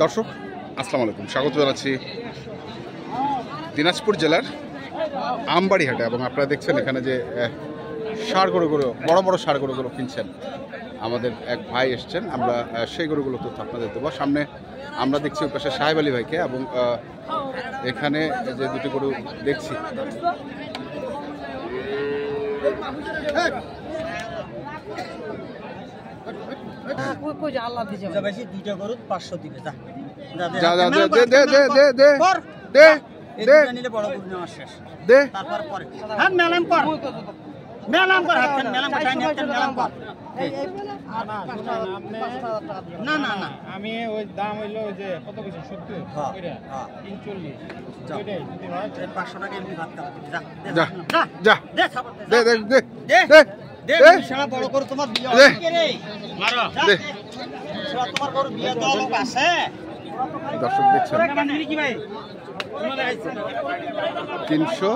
দর্শক আসসালামু আলাইকুম, স্বাগত জানাচ্ছি দিনাজপুর জেলার আমবাড়ি হাটে। এবং আপনারা দেখছেন এখানে যে ষাঁড় গরুগুলো, বড় বড় ষাঁড় গরুগুলো কিনছেন আমাদের এক ভাই এসছেন। আমরা সেই গরুগুলো তথ্য আপনাদের দেবো। সামনে আমরা দেখছি ওই পাশে সাহেব আলী ভাইকে, এবং এখানে যে দুটি গরু দেখছি আমি ওই দাম হইলো যে কত কিছু 70 500 টাকা এমনি ভাত বড় করে তোমার বিয়ে রে মারো তোমার বড় বিয়ে দল আছে। দর্শক দেখছেন কি ভাই 300।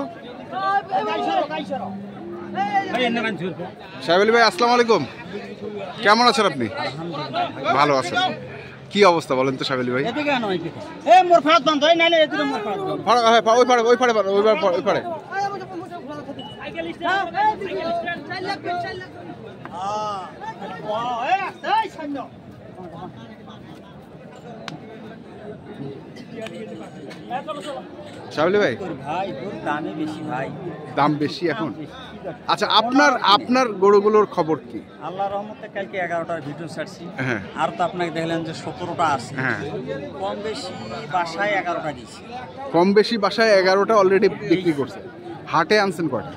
সাহেব আলী ভাই আসসালামু আলাইকুম, কেমন আছেন আপনি? ভালো আছেন? কি অবস্থা বলেন তো সাহেব আলী ভাই? সাহেব আলী ভাই দাম বেশি এখন। আচ্ছা, আপনার গরুগুলোর খবর কি? আল্লাহর রহমতে কালকে 11টার ভিডিও ছাড়ছি, আর তো আপনাকে দেখলেন যে 17টা আছে। কম বেশি বাসায় 11টা দিয়েছি। কম বেশি বাসায় 11টা অলরেডি বিক্রি করছে। হাটে আনছেন কয়টা?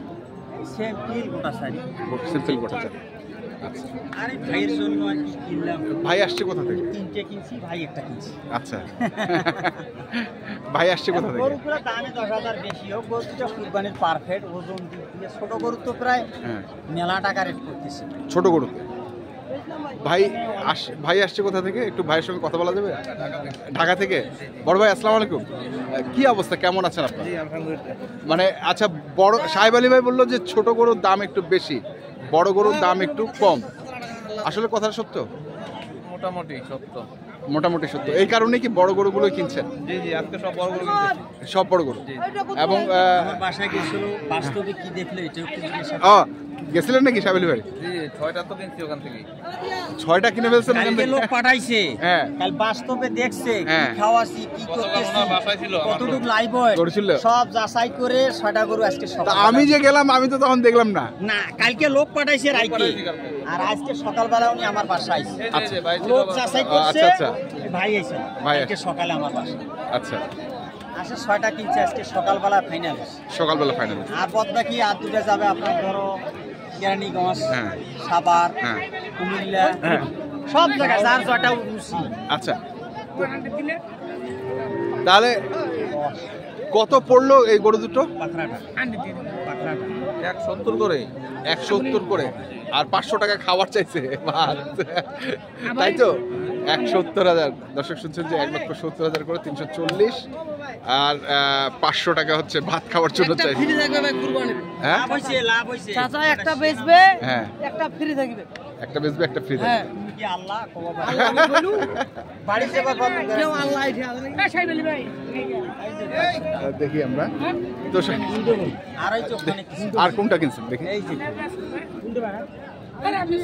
সিম্পল গোটা শাড়ি, সিম্পল গোটা শাড়ি। আচ্ছা, আরে ভাইয়ের জন্য আর কি কিনলাম। ভাই আসছে কোথা থেকে? তিনটে কিনছি, ভাই একটা কিনছি। আচ্ছা, ভাই আসছে কোথা থেকে? গরুগুলো দামে 10,000 বেশি হোক, গরুটা কুরবানির পারফেক্ট ওজন দিয়ে। ছোট গরু তো প্রায় মেলা টাকা রেট করতেছে ছোট গরুতে। ভাই আসছে কোথা থেকে? একটু ভাইয়ের সঙ্গে কথা বলা যাবে? ঢাকা থেকে। বড় ভাই আসসালামু আলাইকুম, কি অবস্থা, কেমন আছেন আপনার? মানে আচ্ছা, বড় সাহেব আলী ভাই বললো যে ছোট গরুর দাম একটু বেশি, বড় গরুর দাম একটু কম। আসলে কথাটা সত্য? মোটামুটি সত্য। মোটামুটি সত্য। এই কারণে কি বড় গরুগুলো কিনছেন? জি জি, আজকে সব বড় গরু, সব বড় গরু। এবং বাসায় গেছিল, বাস্তবে কি দেখলে এটা একটু জিজ্ঞাসা। গেছিলেন নাকি সাহেব আলী ভাই? জি, 6টা তো কিনছি ওখান থেকে। 6টা কিনে ফেলছেন? কালকে লোক পাঠাইছে, হ্যাঁ, কাল বাস্তবে দেখছে কি খাওয়াছি, কি করতেছি, কতটুকু লাইভ করেছিল, সব যাচাই করে 6টা গরু আজকে সকাল। আমি যে গেলাম আমি তো তখন দেখলাম না। না, কালকে লোক পাঠাইছে রাইতে, আর আজকে সকালবেলা উনি আমার বাসায় আইছে। আচ্ছা, লোক যাচাই করছে। আচ্ছা, ভাই আইছে, কালকে সকালে আমার বাসায়। আচ্ছা, আসে 6টা কিনছে, আজকে সকালবেলা ফাইনাল। সকালবেলা ফাইনাল। আর বদলা কি আর দুটা যাবে আপনার ধরো কেরানীগঞ্জ, সাভার, কুমিল্লা, সব জায়গায় যার ছয়টা রুচি। আচ্ছা, তাহলে কত পড়লো এই গরু দুটো? 170 করে। 170 করে। আর 500 টাকা খাবার চাইছে, তাই তো? 170,000। দর্শক শুনছেন যে 1,70,000 করে 340, আর 500 টাকা হচ্ছে ভাত খাওয়ার জন্য চাই। লাভ হইছে, লাভ হইছে। চাচা একটা বেচবে, হ্যাঁ, একটা ফ্রি থাকবে। একটা বেচবে, একটা ফ্রি থাকবে। তুমি কি আল্লাহ কবা বাড়ি সেবা করবে কেউ আল্লাহ এটা না সাহেব আলী ভাই। দেখি আমরা তো আড়াই চোখানে। আর কোনটা কিনছেন দেখি? এই যে আরে আপনি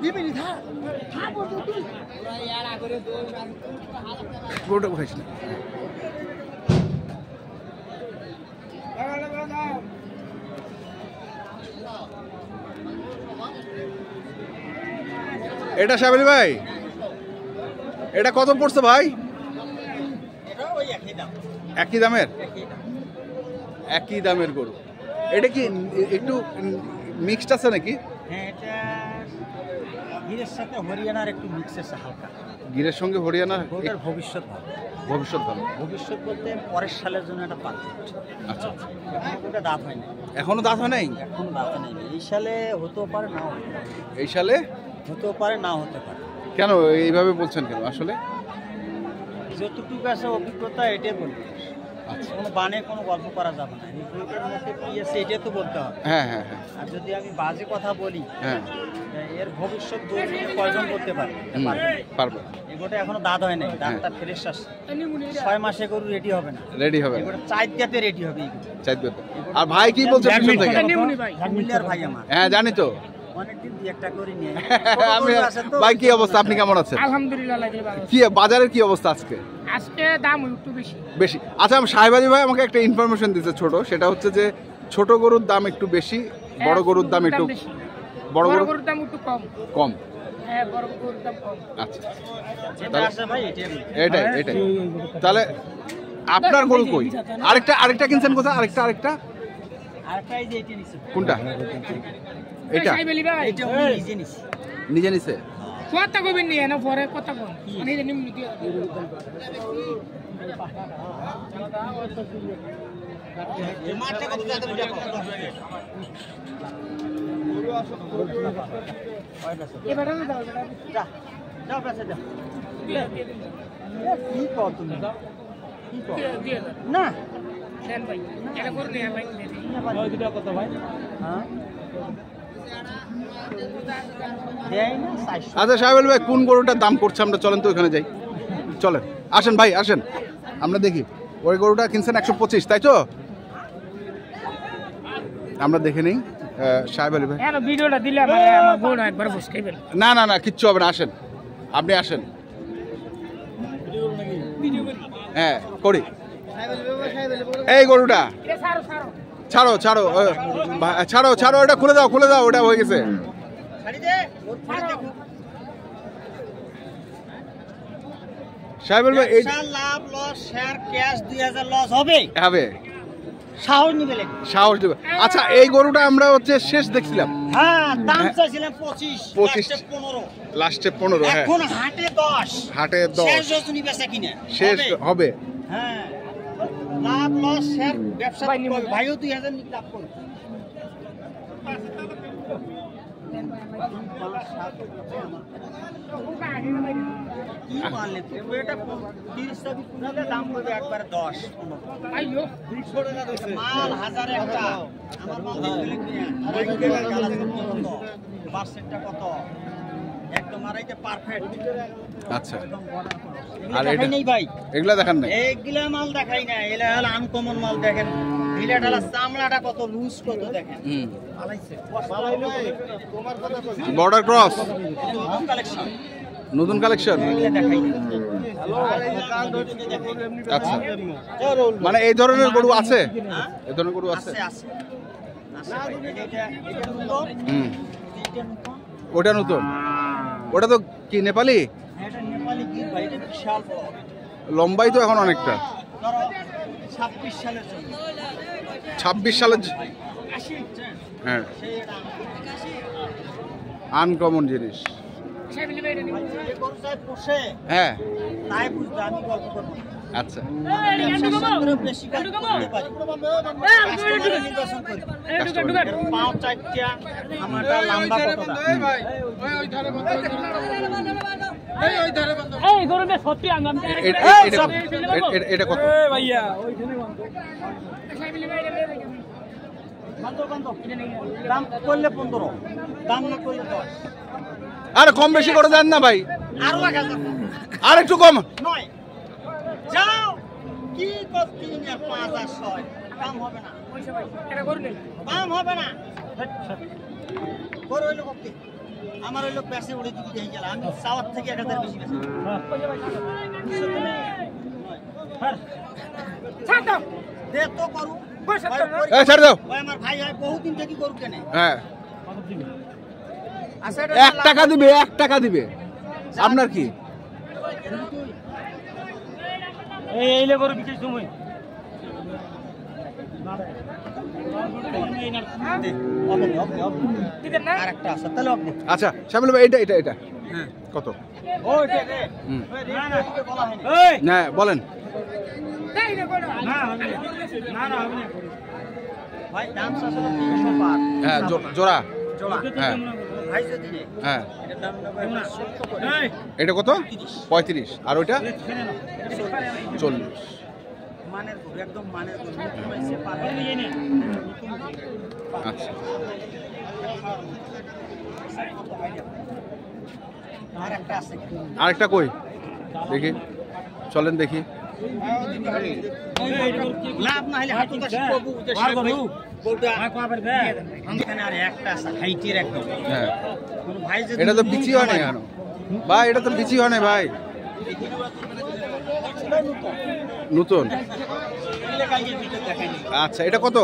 দিবেন না গরুটা খাইছেন? এটা সাহেব আলী ভাই, এটা কত পড়ছে ভাই? একই দামের, একই দামের গরু। এটা কি একটু মিক্সড আছে নাকি? হ্যাঁ, এটা গিরের সাথে হরিয়ানার একটু মিক্স আছে হালকা। গিরের সঙ্গে হরিয়ানা। গরুটার ভবিষ্যৎ ভালো। ভবিষ্যৎ ভালো। ভবিষ্যৎ বলতে পরের সালের জন্য এটা পারফেক্ট। আচ্ছা, এটা দাঁত হয় না এখনো দাঁত হয় নাই? এখনো দাঁত নেই। এই সালে হতেও পারে, নাও হতে পারে। এই সালে হতেও পারে, নাও হতে পারে। কেন এইভাবে বলছেন কেন? আসলে যতটুকু আছে অভিজ্ঞতা এটাই বলবো। আচ্ছা, কোনো বানে কোনো গল্প করা যাবে না। এই বইটার মধ্যে কি আছে এটা তো বলতে হবে। হ্যাঁ হ্যাঁ হ্যাঁ। আর যদি আমি বাজে কথা বলি, হ্যাঁ, এর ভবিষ্যৎ দৌড় কয়জন করতে পারে? পারবে। এগুলো এখনো দাঁত হয় নাই, দাঁতটা ফ্রেশ আসছে। 6 মাসে গরু রেডি হবে না, রেডি হবে এগুলো 4 দাঁতে রেডি হবে। আর ভাই কি বলছে পিছন থেকে? কুমিল্লার ভাই আমার, হ্যাঁ জানি তো। অনেকদিন দুই একটা করে নিয়ে আমি ভাই কি অবস্থা, আপনি কেমন আছেন? আলহামদুলিল্লাহ লাগলে ভালো। কি বাজারের কি অবস্থা আজকে? আজকে দাম একটু বেশি। বেশি। আচ্ছা, সাহেব আলী ভাই আমাকে একটা ইনফরমেশন দিতে ছোট, সেটা হচ্ছে যে ছোট গরুর দাম একটু বেশি, বড় গরুর দাম একটু বড় গরুর দাম একটু কম কম। হ্যাঁ, বড় গরুর দাম কম। আচ্ছা, যেটা আসে ভাই এটাই। তাহলে আপনার গরু কই? আরেকটা কিনছেন কোথায়? আরেকটা আরেকটা এই যে এটা নিছে। কোনটা? এটা সাইবেলি ভাই, এটা উনি নিজে নিছে। নিজে নিছে? কথা কবেন নিয়ে না, পরে কথা কোন মানে এটা নিম্ন দিয়ে এই মাঠটা কত জায়গা বুঝা কত? এবারে দাও যা যাও কাছে যাও। কি কর তুমি? কি কর? দিয়ে না দেন ভাই, এটা করে নিয়ে ভাই। ওই দুটো কত ভাই? হ্যাঁ দেই না 400। আচ্ছা সাহেব আলী ভাই, কোন গরুটার দাম করছে আমরা? চলেন তো ওখানে যাই, চলেন, আসেন ভাই আসেন, আমরা দেখি। ওই গরুটা কিনছেন 125, তাই তো? আমরা দেখে নিই সাহেব আলী ভাই। হ্যাঁ, ভিডিওটা দিলে আমার বোন একবার বসকাইবেন। না কিচ্ছু হবে না, আসেন, আপনি আসেন। হ্যাঁ করি। এই গরুটা ছাড়ো এটা খুলে দাও, ওটা হয়ে গেছে। ছাড়ি দে, ওর পরে দেখো। সাহেব আলী ভাই, এই লাভ লস শেয়ার ক্যাশ 2000 লস হবে। হবে, সাহস নিবে লেন। সাহস দেবে। আচ্ছা, এই গরুটা আমরা হচ্ছে শেষ দেখছিলাম, হ্যাঁ দাম চাইছিলাম 25, 15, লাস্টে 15। হ্যাঁ, এখন হাটে 10, হাটে 10 শেষ যতনি বেচা কিনা শেষ হবে। হ্যাঁ, লাভ লস শেয়ার ব্যবসা ভাইও 2000 নি লাভ করবে। কি মানলে তুমি? এটা 30 টাকা পুরালে দাম করবে একবারে 10, 15। আইয়ো মাল হাজার একটা, আমার মাল দিলে কি আর আইতে গালা কত পার্সেন্টটা কত একদম আড়াইতে পারফেক্ট। আচ্ছা, আর এটা নেই ভাই, এগুলা দেখান নাই? এইগুলা মাল দেখাই না, এলা হলো আনকমন মাল। দেখেন ঢিলাঢালা চামড়াটা কত লুজ, কত দেখেন পালাইছে। বর্ডার ক্রস কালেকশন, নতুন কালেকশন। এগুলা দেখাই না। আচ্ছা, মানে এই ধরনের গরু আছে? এই ধরনের গরু আছে? আছে আছে আছে ভাই। এটা নতুন, হুম, এটা নতুন, ওটা নতুন। ওটা তো কি নেপালি? এটা নেপালি গির ভাই, এটা বিশাল বড়। লম্বাই তো এখন অনেকটা। ধরো 26 সালের জন্য, 26 সালের হ্যাঁ, আনকমন জিনিস। সাইবেলি ভাই, এটা নিয়ে যে গরু চাই পোষে হ্যাঁ, তাই বুঝবে, আমি গল্প করবো না। আচ্ছা, ব্যবসার ক্ষেত্রে বেশি কাজ করতে পারি। কাস্টমারের নির্বাচন করি। এর পাও চারটা, আমারটা লম্বা কতটা? এই গরুটা সত্যি আমি এটা কত? ভাইয়া ওইখানে সাইবেলি ভাই, এটা নিয়ে দেখেন। দাম করলে 15, দাম না করলে 10। আরে কম বেশি করে দেন না ভাই, আরো 1000 আর একটু কম। নয়, যাও কি করতে নিয়ে 5 আর 6 দাম হবে না, এটা গরু নেই। দাম হবে না। বড় হইলো কত? আমার হইলো প্যাসে উড়ে দিকে দিয়ে গেল, আমি সাউথ থেকে 1000 বেশি বেশি। ছাড় দাও। দে তো করু, এই ছেড়ে দাও। ওই আমার ভাই হয় বহুদিন থেকে গরু কেনে। হ্যাঁ, আচ্ছা, 1 টাকা দিবে, 1 টাকা দিবে। আপনার কি? এই এইলে গরু বিক্রি সময় দিবেন না? আরেকটা আছে তাহলে আপনি। আচ্ছা শ্যামল ভাই, এটা হ্যাঁ কত? ওইটা দে। হুম, না না এটা বলা হয়নি। না বলেন। দেই না গরু। না হবে না, না হবে না। ভাই দাম আছে 300 পার। হ্যাঁ, জোড়া। জোড়া। হ্যাঁ ভাই যদি নেই হ্যাঁ, এটার দাম না ভাই 70 করে। এটা কত? 35। আর ওইটা 40। মানের গরু, একদম মানের গরু, নতুন হইছে পার নিয়ে নে। আচ্ছা, আর একটা আছে আরেকটা কই দেখি, চলেন দেখি। লাভ না হলে হাঁটুটা শিখবো এখানে আর একটা আছে হাইটের একদম হ্যাঁ, কোনো ভাই যদি এটা তো বিচি হয় না কেন ভাই? এটা তো বিচি হয় না ভাই, নতুন। আচ্ছা, এটা কত?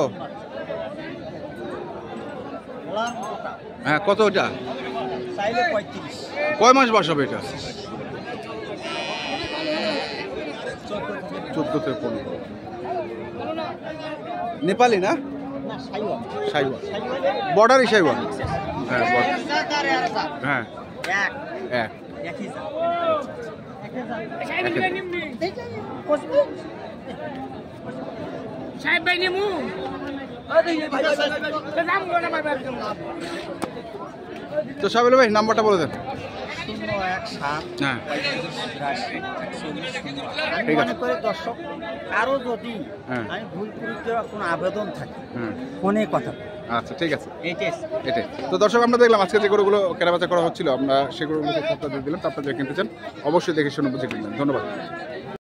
হ্যাঁ, কত ওটা? চাইলে 35 কয় মাস বয়স হবে এটা? 14 থেকে 15। নেপালি না? না সাইওয়া সাইওয়া, বর্ডারই সাইওয়া। হ্যাঁ, border। হ্যাঁ, এক। একই যা সাহেব নিমু সাহেব ভাই নিমু দাম করে পারবে। তো সাবিল ভাই নাম্বারটা বলে দেন। 017 হ্যাঁ, 45 আমি ঠিক আছে। মনে করি দর্শক কারো যদি হ্যাঁ। আমি ভুল করিতে কোনো আবেদন থাকে হ্যাঁ, ফোনে কথা আচ্ছা ঠিক আছে, এইটাই এটাই। তো দর্শক, আমরা দেখলাম আজকে যে গরুগুলো কেনাবেচা করা হচ্ছিল, আমরা সেই গরুগুলোকে দিয়ে দিলাম। তো আপনারা যদি কিনতে চান অবশ্যই দেখে শুনে বুঝে কিনবেন। ধন্যবাদ।